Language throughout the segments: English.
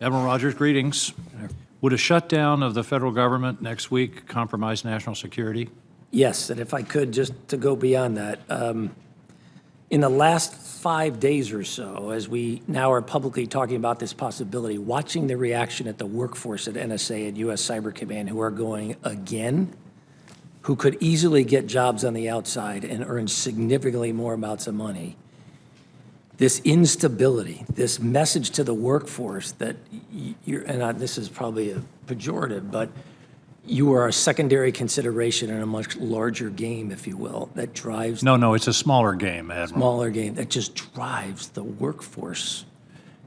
Admiral Rogers, greetings. Would a shutdown of the federal government next week compromise national security? Yes, and if I could, just to go beyond that, in the last 5 days or so, as we now are publicly talking about this possibility, watching the reaction at the workforce at NSA and U.S. Cyber Command who are going again, who could easily get jobs on the outside and earn significantly more amounts of money, this instability, this message to the workforce that you're, and this is probably a pejorative, but you are a secondary consideration in a much larger game, if you will, that drives. No, it's a smaller game, Admiral. Smaller game that just drives the workforce.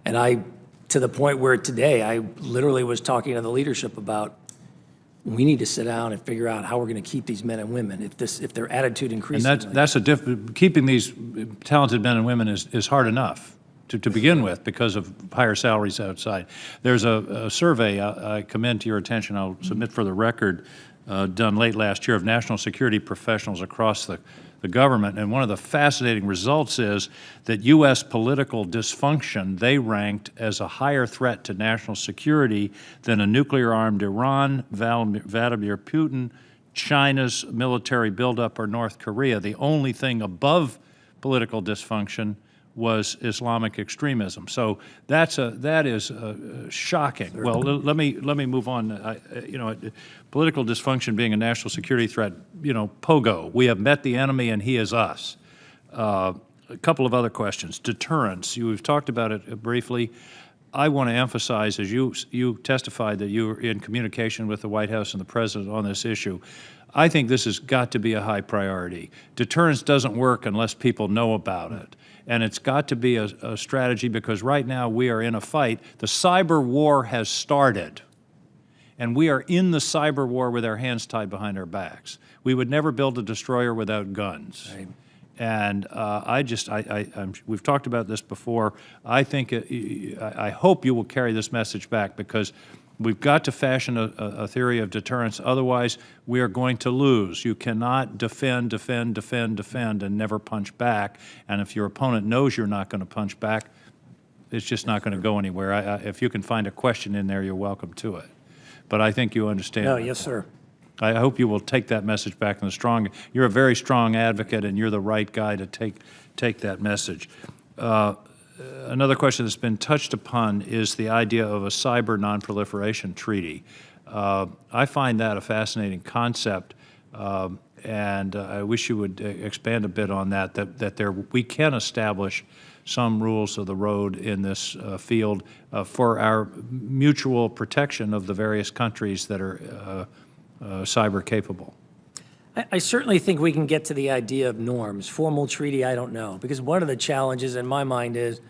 And to the point where today, I literally was talking to the leadership about, we need to sit down and figure out how we're going to keep these men and women if their attitude increases. And keeping these talented men and women is hard enough to begin with because of higher salaries outside. There's a survey I commend to your attention, I'll submit for the record, done late last year of national security professionals across the government, and one of the fascinating results is that U.S. political dysfunction, they ranked as a higher threat to national security than a nuclear-armed Iran, Vladimir Putin, China's military buildup, or North Korea. The only thing above political dysfunction was Islamic extremism. So that is shocking. Sure. Well, let me move on. Political dysfunction being a national security threat. Pogo. We have met the enemy, and he is us. A couple of other questions. Deterrence. You've talked about it briefly. I want to emphasize, as you testified that you were in communication with the White House and the President on this issue, I think this has got to be a high priority. Deterrence doesn't work unless people know about it. And it's got to be a strategy because right now we are in a fight. The cyber war has started. And we are in the cyber war with our hands tied behind our backs. We would never build a destroyer without guns. Right. And we've talked about this before. I think, I hope you will carry this message back because we've got to fashion a theory of deterrence. Otherwise, we are going to lose. You cannot defend, and never punch back. And if your opponent knows you're not going to punch back, it's just not going to go anywhere. If you can find a question in there, you're welcome to it. But I think you understand. No, yes, sir. I hope you will take that message back in the strong. You're a very strong advocate, and you're the right guy to take that message. Another question that's been touched upon is the idea of a cyber nonproliferation treaty. I find that a fascinating concept, and I wish you would expand a bit on that. We can establish some rules of the road in this field for our mutual protection of the various countries that are cyber capable. I certainly think we can get to the idea of norms. Formal treaty, I don't know, because one of the challenges in my mind is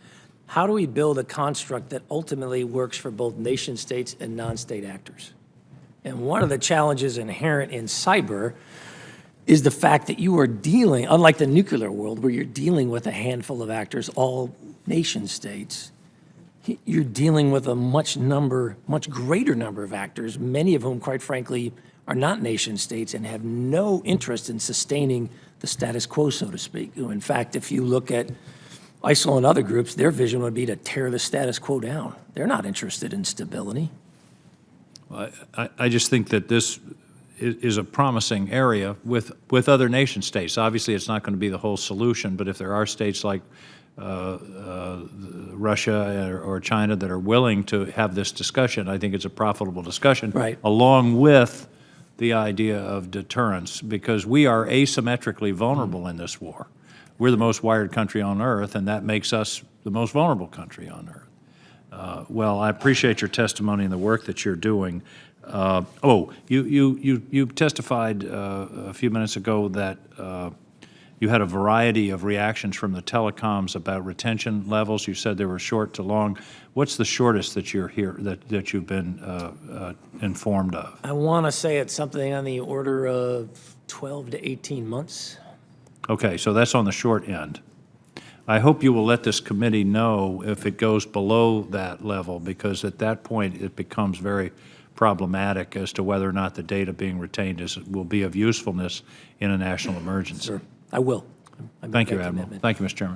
how do we build a construct that ultimately works for both nation states and non-state actors? And one of the challenges inherent in cyber is the fact that you are dealing, unlike the nuclear world where you're dealing with a handful of actors, all nation states, you're dealing with a much greater number of actors, many of whom, quite frankly, are not nation states and have no interest in sustaining the status quo, so to speak. In fact, if you look at ISIL and other groups, their vision would be to tear the status quo down. They're not interested in stability. Well, I just think that this is a promising area with other nation states. Obviously, it's not going to be the whole solution, but if there are states like Russia or China that are willing to have this discussion, I think it's a profitable discussion, right, along with the idea of deterrence, because we are asymmetrically vulnerable in this war. We're the most wired country on earth, and that makes us the most vulnerable country on earth. Well, I appreciate your testimony and the work that you're doing. You testified a few minutes ago that you had a variety of reactions from the telecoms about retention levels. You said they were short to long. What's the shortest that you're here that you've been informed of? I want to say it's something on the order of 12 to 18 months. Okay, so that's on the short end. I hope you will let this committee know if it goes below that level, because at that point it becomes very problematic as to whether or not the data being retained will be of usefulness in a national emergency. Sure, I will. Thank you, Admiral. Thank you, Mr. Chairman.